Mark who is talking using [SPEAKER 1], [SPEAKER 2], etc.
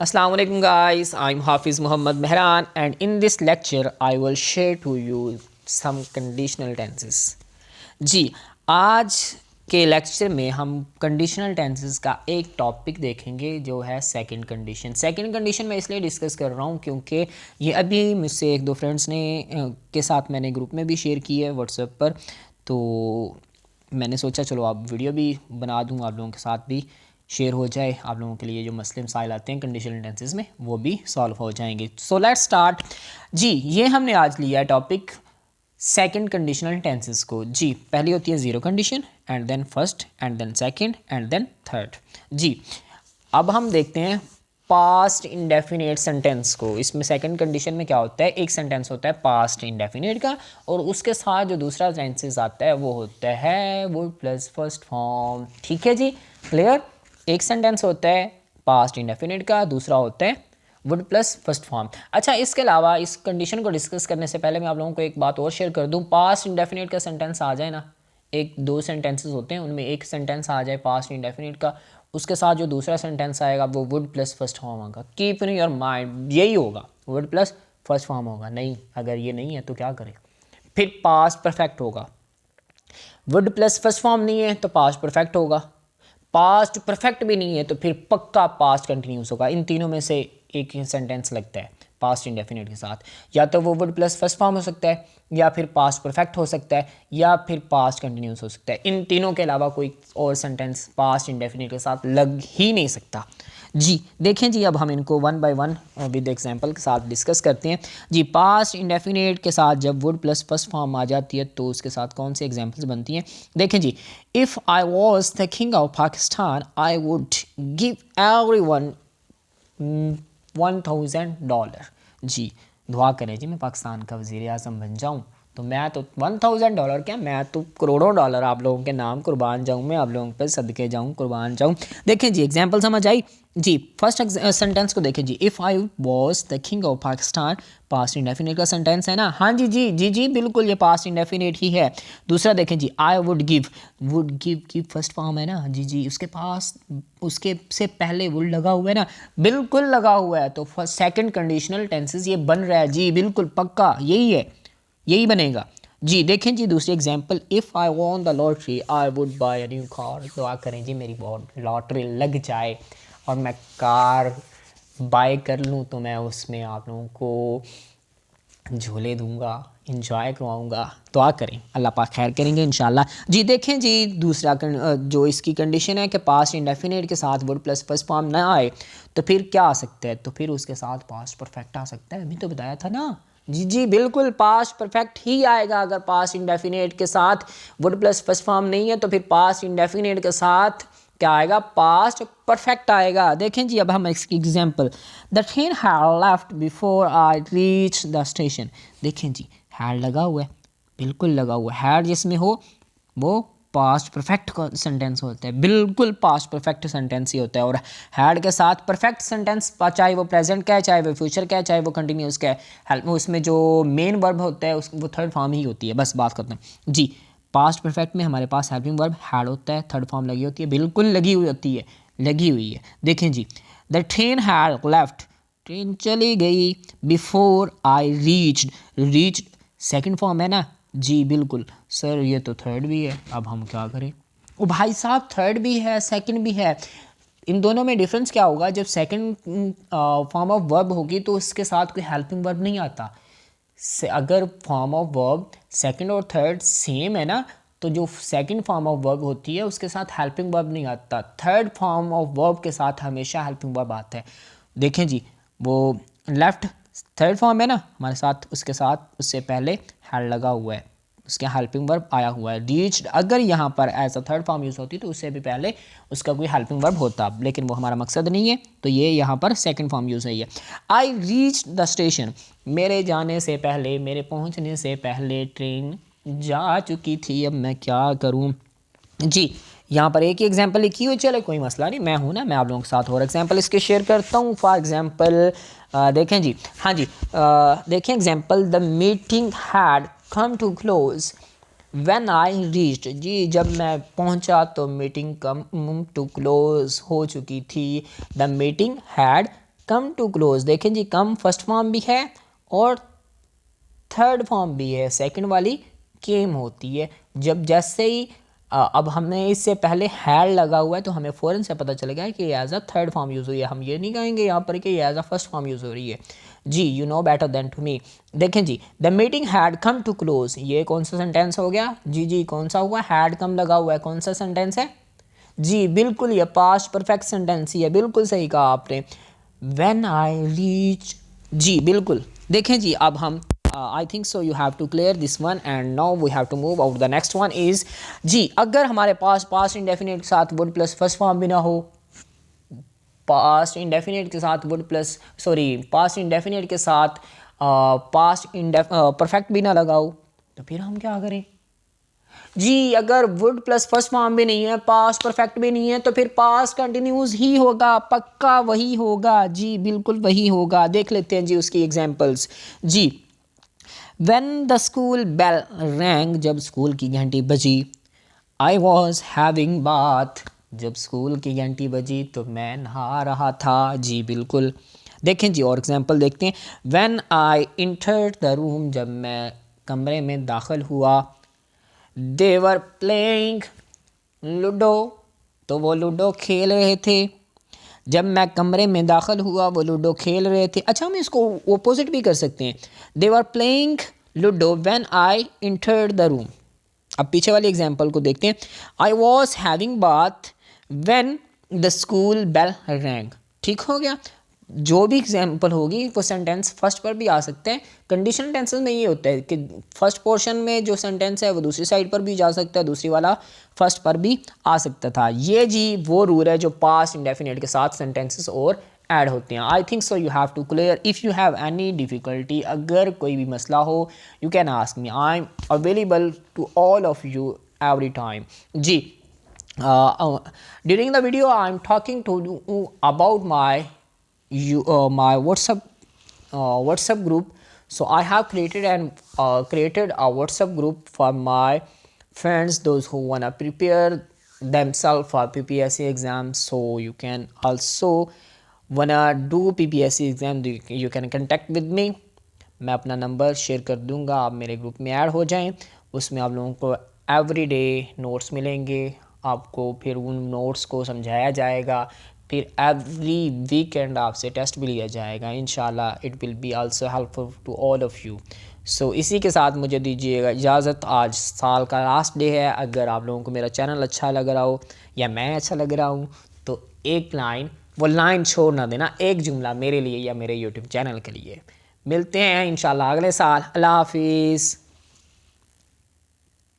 [SPEAKER 1] Assalamu alaikum guys, I'm Hafiz Muhammad Mehran and in this lecture I will share to you some conditional tenses. जी, आज के lecture में हम conditional tenses का एक topic देखेंगे जो है सेकंड कंडीशन। सेकंड कंडीशन मैं इसलिए डिस्कस कर रहा हूँ क्योंकि ये अभी मुझसे एक दो फ्रेंड्स ने के साथ मैंने ग्रुप में भी शेयर की है व्हाट्सएप पर, तो मैंने सोचा चलो आप वीडियो भी बना दूँ, आप लोगों के साथ भी शेयर हो जाए, आप लोगों के लिए जो मसले मसाइल आते हैं कंडीशनल टेंसेस में वो भी सॉल्व हो जाएंगे। So let's start. जी, ये हमने आज लिया है टॉपिक सेकंड कंडीशनल टेंसेस को। जी, पहली होती है zero condition and then first and then second and then third. जी, अब हम देखते हैं पास्ट इंडेफिनेट सेंटेंस को। इसमें सेकंड कंडीशन में क्या होता है, एक सेंटेंस होता है पास्ट इंडेफिनेट का और उसके साथ जो दूसरा सेंटेंस आता है वो होता है वुड प्लस फर्स्ट फॉर्म। ठीक है जी, क्लियर। एक सेंटेंस होता है पास्ट इंडेफिनेट का, दूसरा होता है वुड प्लस फर्स्ट फॉर्म। अच्छा, इसके अलावा इस कंडीशन को डिस्कस करने से पहले मैं आप लोगों को एक बात और शेयर कर दूं। पास्ट इंडेफिनेट का सेंटेंस आ जाए ना, एक दो सेंटेंसेस होते हैं उनमें एक सेंटेंस आ जाए पास्ट इंडेफिनेट का, उसके साथ जो दूसरा सेंटेंस आएगा वो वुड प्लस फर्स्ट फॉर्म होगा। कीप इन योर माइंड यही होगा, वुड प्लस फर्स्ट फॉर्म होगा। नहीं, अगर ये नहीं है तो क्या करें, फिर पास्ट परफेक्ट होगा। वुड प्लस फर्स्ट फॉर्म नहीं है तो पास्ट परफेक्ट होगा, पास्ट परफेक्ट भी नहीं है तो फिर पक्का पास्ट कंटिन्यूस होगा। इन तीनों में से एक ही सेंटेंस लगता है पास्ट इंडेफिनिट के साथ, या तो वो वुड प्लस फर्स्ट फॉर्म हो सकता है, या फिर पास्ट परफेक्ट हो सकता है, या फिर पास्ट कंटिन्यूस हो सकता है। इन तीनों के अलावा कोई और सेंटेंस पास्ट इंडेफिनिट के साथ लग ही नहीं सकता। जी देखें जी, अब हम इनको one by one with example के साथ डिस्कस करते हैं। जी, पास्ट इंडेफिनेट के साथ जब वुड प्लस फर्स्ट फॉर्म आ जाती है तो उसके साथ कौन सी एग्जांपल्स बनती हैं। देखें जी, if I was the king of Pakistan I would give everyone $1000। जी, दुआ करें जी मैं पाकिस्तान का वज़ीर आज़म बन जाऊँ तो मैं तो $1000 क्या, मैं तो करोड़ों डॉलर आप लोगों के नाम कुर्बान जाऊँ, मैं आप लोगों पे सदके जाऊँ, कुर्बान जाऊँ। देखें जी, एग्जांपल समझ आई। जी, फर्स्ट सेंटेंस को देखें जी, if I was the king of Pakistan, past indefinite का सेंटेंस है ना। हाँ जी जी जी जी बिल्कुल, ये पास्ट इंडेफिनेट ही है। दूसरा देखें जी, आई वुड गिव की फर्स्ट फॉर्म है ना। जी जी, उसके पास उसके से पहले वुड लगा हुआ है ना, बिल्कुल लगा हुआ है, तो फर्स्ट सेकंड कंडीशनल टेंसेस ये बन रहा है जी, बिल्कुल पक्का यही है, यही बनेगा। जी देखें जी, दूसरी example, if I won the lottery I would buy a new car. दुआ करें जी मेरी लॉटरी लग जाए और मैं कार बाय कर लूँ तो मैं उसमें आप लोगों को झूले दूंगा, इंजॉय करवाऊंगा। दुआ करें, अल्लाह पाक खैर करेंगे इंशाल्लाह। जी देखें जी, दूसरा जो इसकी कंडीशन है कि पास्ट इंडेफिनेट के साथ वुड प्लस फर्स्ट फॉर्म ना आए तो फिर क्या आ सकता है, तो फिर उसके साथ पास्ट परफेक्ट आ सकता है। अभी तो बताया था ना। जी जी बिल्कुल, पास्ट परफेक्ट ही आएगा। अगर पास्ट इंडेफिनेट के साथ वुड प्लस फर्स्ट फॉर्म नहीं है तो फिर पास्ट इंडेफिनेट के साथ क्या आएगा, पास्ट परफेक्ट आएगा। देखें जी, अब हम इसकी example, the train had left before I reach the station. देखें जी, हैड लगा हुआ है, बिल्कुल लगा हुआ है। हैड जिसमें हो वो पास्ट परफेक्ट का सेंटेंस होता है, बिल्कुल पास्ट परफेक्ट सेंटेंस ही होता है। और हैड के साथ परफेक्ट सेंटेंस, चाहे वो प्रेजेंट का है, चाहे वो फ्यूचर का है, चाहे वो कंटिन्यूस का है, उसमें जो मेन वर्ब होता है वो थर्ड फॉर्म ही होती है। बस बात करते हैं जी। पास्ट परफेक्ट में हमारे पास हेल्पिंग वर्ब हैड होता है, थर्ड फॉर्म लगी होती है, बिल्कुल लगी हुई होती है, लगी हुई है। देखें जी, the train had left, train चली गई, before I reached second form है ना। जी बिल्कुल सर, ये तो थर्ड भी है, अब हम क्या करें। ओ भाई साहब, थर्ड भी है सेकंड भी है, इन दोनों में डिफरेंस क्या होगा, जब सेकंड फॉर्म ऑफ वर्ब होगी तो उसके साथ कोई हेल्पिंग वर्ब नहीं आता। अगर फॉर्म ऑफ वर्ब सेकंड और थर्ड सेम है ना, तो जो सेकंड फॉर्म ऑफ वर्ब होती है उसके साथ हेल्पिंग वर्ब नहीं आता, थर्ड फॉर्म ऑफ वर्ब के साथ हमेशा हेल्पिंग वर्ब आता है। देखें जी, वो लेफ्ट थर्ड फॉर्म है ना हमारे साथ, उसके साथ उससे पहले हैड लगा हुआ है, उसके हेल्पिंग वर्ब आया हुआ है। रीच्ड अगर यहाँ पर as a third form use होती तो उससे भी पहले उसका कोई हेल्पिंग वर्ब होता, लेकिन वो हमारा मकसद नहीं है, तो ये यहाँ पर सेकंड फॉर्म यूज़ है। आई रीच द स्टेशन, मेरे जाने से पहले, मेरे पहुँचने से पहले ट्रेन जा चुकी थी, अब मैं क्या करूँ। जी, यहाँ पर एक ही एग्जांपल लिखी हुई, चले कोई मसला नहीं, मैं हूँ ना, मैं आप लोगों के साथ और एग्जांपल इसके शेयर करता हूँ। फॉर एग्जांपल देखें जी, हाँ जी, देखें example, the meeting had come to close when I reached. जी, जब मैं पहुँचा तो मीटिंग कम टू क्लोज हो चुकी थी। The meeting had come to close, देखें जी कम फर्स्ट फॉर्म भी है और थर्ड फॉर्म भी है, सेकंड वाली केम होती है। जब जैसे ही अब हमने इससे पहले हैड लगा हुआ है तो हमें फ़ौरन से पता चल गया कि as a third form use हुई है। हम ये नहीं कहेंगे यहाँ पर कि as a first form use हो रही है। जी you know better than to me. देखें जी the meeting had come to close, ये कौन सा सेंटेंस हो गया जी कौन सा हुआ, हैड कम लगा हुआ है, कौन सा सेंटेंस है जी बिल्कुल ये पास्ट परफेक्ट सेंटेंस ही है, बिल्कुल सही कहा आपने। व्हेन आई रीच, जी बिल्कुल। देखें जी अब हम I think so you have to clear this one and now we have to move out the next one is जी अगर हमारे पास पास्ट इंडेफिनिट के साथ वुड प्लस फर्स्ट फॉर्म भी ना हो, पास्ट इंडेफिनिट के साथ would plus sorry past indefinite के साथ पास्ट परफेक्ट भी ना लगाओ, तो फिर हम क्या करें जी। अगर वुड प्लस फर्स्ट फॉर्म भी नहीं है, पास्ट परफेक्ट भी नहीं है, तो फिर पास्ट कंटिन्यूस ही होगा, पक्का वही होगा जी, बिल्कुल वही होगा। देख लेते हैं जी उसकी एग्जांपल्स जी। When the school bell rang, जब स्कूल की घंटी बजी। आई वॉज हैविंग बाथ, जब स्कूल की घंटी बजी तो मैं नहा रहा था जी बिल्कुल। देखें जी और एग्जांपल देखते हैं। When I entered the room, जब मैं कमरे में दाखिल हुआ। दे वर प्लेइंग लूडो, तो वो लूडो खेल रहे थे। जब मैं कमरे में दाखिल हुआ वो लूडो खेल रहे थे। अच्छा हम इसको ओपोजिट भी कर सकते हैं, they were playing Ludo when I entered the room. अब पीछे वाली एग्जांपल को देखते हैं। I was having bath when the school bell rang, ठीक हो गया। जो भी एग्जांपल होगी वो सेंटेंस फर्स्ट पर भी आ सकते हैं। कंडीशनल टेंसेस में ये होता है कि फर्स्ट पोर्शन में जो सेंटेंस है वो दूसरी साइड पर भी जा सकता है, दूसरी वाला फर्स्ट पर भी आ सकता था। ये जी वो रूल है जो पास्ट इंडेफिनिट के साथ सेंटेंसेस और ऐड होते हैं। I think so you have to clear. If you have any difficulty, अगर कोई भी मसला हो you can ask me, I am available to all of you every time जी। During the video I am talking to you about my WhatsApp group. So I have created a WhatsApp group for my friends, those who wanna prepare themselves for PPSC exams. So you can also wanna do PPSC exam, you can contact with me. मैं अपना number share कर दूंगा, आप मेरे group में add हो जाएं। उसमें आप लोगों को एवरीडे नोट्स मिलेंगे, आपको फिर उन नोट्स को समझाया जाएगा, फिर एवरी वीकेंड आपसे टेस्ट भी लिया जाएगा इंशाल्लाह। It will be also helpful to all of you. So इसी के साथ मुझे दीजिएगा इजाज़त। आज साल का लास्ट डे है। अगर आप लोगों को मेरा चैनल अच्छा लग रहा हो या मैं अच्छा लग रहा हूँ तो एक लाइन, वो लाइन छोड़ ना देना, एक जुमला मेरे लिए या मेरे यूट्यूब चैनल के लिए। मिलते हैं इंशाल्लाह अगले साल। अल्लाह हाफिज़।